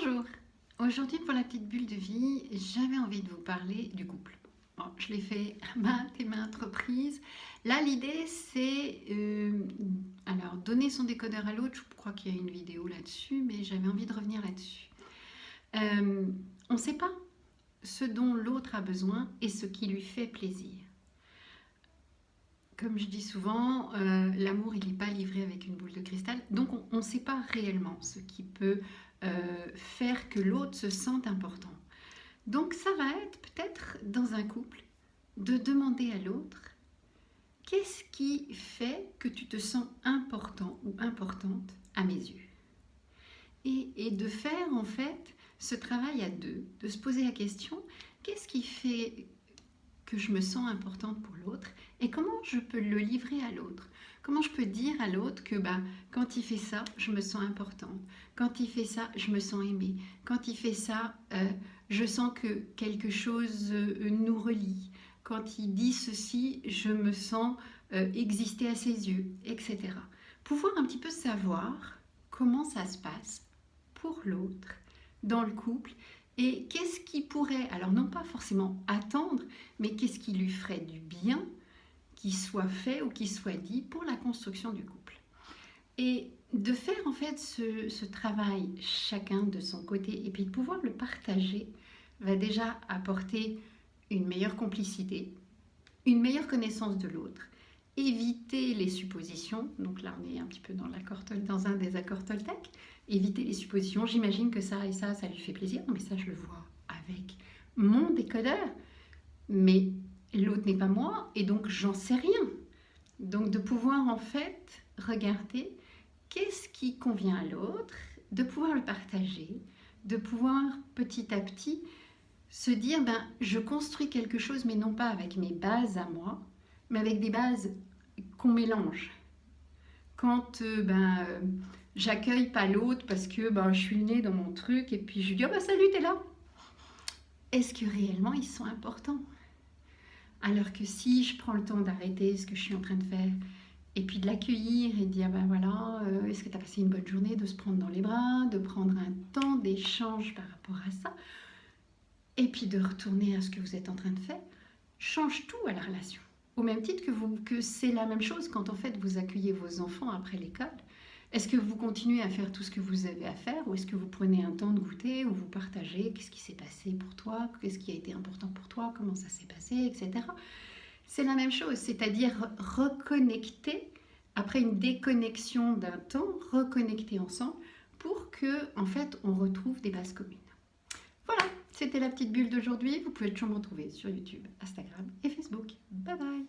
Bonjour, aujourd'hui pour la petite bulle de vie, j'avais envie de vous parler du couple. Bon, je l'ai fait à maintes et maintes reprises. Là, l'idée c'est alors donner son décodeur à l'autre. Je crois qu'il y a une vidéo là-dessus, mais j'avais envie de revenir là-dessus. On ne sait pas ce dont l'autre a besoin et ce qui lui fait plaisir. Comme je dis souvent, l'amour il n'est pas livré avec une boule de cristal, donc on ne sait pas réellement ce qui peut faire que l'autre se sente important. Donc ça va être peut-être dans un couple de demander à l'autre qu'est-ce qui fait que tu te sens important ou importante à mes yeux. Et de faire en fait ce travail à deux, de se poser la question qu'est-ce qui fait que je me sens importante pour l'autre et comment je peux le livrer à l'autre. Comment je peux dire à l'autre que quand il fait ça, je me sens importante. Quand il fait ça, je me sens aimée. Quand il fait ça, je sens que quelque chose nous relie. Quand il dit ceci, je me sens exister à ses yeux, etc. Pouvoir un petit peu savoir comment ça se passe pour l'autre dans le couple. Et qu'est-ce qui pourrait, alors non pas forcément attendre, mais qu'est-ce qui lui ferait du bien, qui soit fait ou qui soit dit pour la construction du couple. Et de faire en fait ce travail chacun de son côté et puis de pouvoir le partager va déjà apporter une meilleure complicité, une meilleure connaissance de l'autre, éviter les suppositions. Donc là on est un petit peu dans un des accords Toltec. Éviter les suppositions, j'imagine que ça et ça lui fait plaisir. Non mais ça je le vois avec mon décodeur, mais l'autre n'est pas moi et donc j'en sais rien. Donc de pouvoir en fait regarder qu'est-ce qui convient à l'autre, de pouvoir le partager, de pouvoir petit à petit se dire je construis quelque chose mais non pas avec mes bases à moi, mais avec des bases qu'on mélange. Quand j'accueille pas l'autre parce que je suis le nez dans mon truc et puis je lui dis salut, t'es là. Est-ce que réellement ils sont importants? Alors que si je prends le temps d'arrêter ce que je suis en train de faire et puis de l'accueillir et de dire voilà, est-ce que tu as passé une bonne journée, de se prendre dans les bras, de prendre un temps d'échange par rapport à ça et puis de retourner à ce que vous êtes en train de faire, change tout à la relation. Au même titre que c'est la même chose quand en fait vous accueillez vos enfants après l'école. Est-ce que vous continuez à faire tout ce que vous avez à faire ou est-ce que vous prenez un temps de goûter où vous partagez qu'est-ce qui s'est passé pour toi, qu'est-ce qui a été important pour toi, comment ça s'est passé, etc. C'est la même chose, c'est-à-dire reconnecter, après une déconnexion d'un temps, reconnecter ensemble pour que en fait on retrouve des bases communes. Voilà, c'était la petite bulle d'aujourd'hui. Vous pouvez toujours me retrouver sur YouTube, Instagram et Facebook. Bye bye!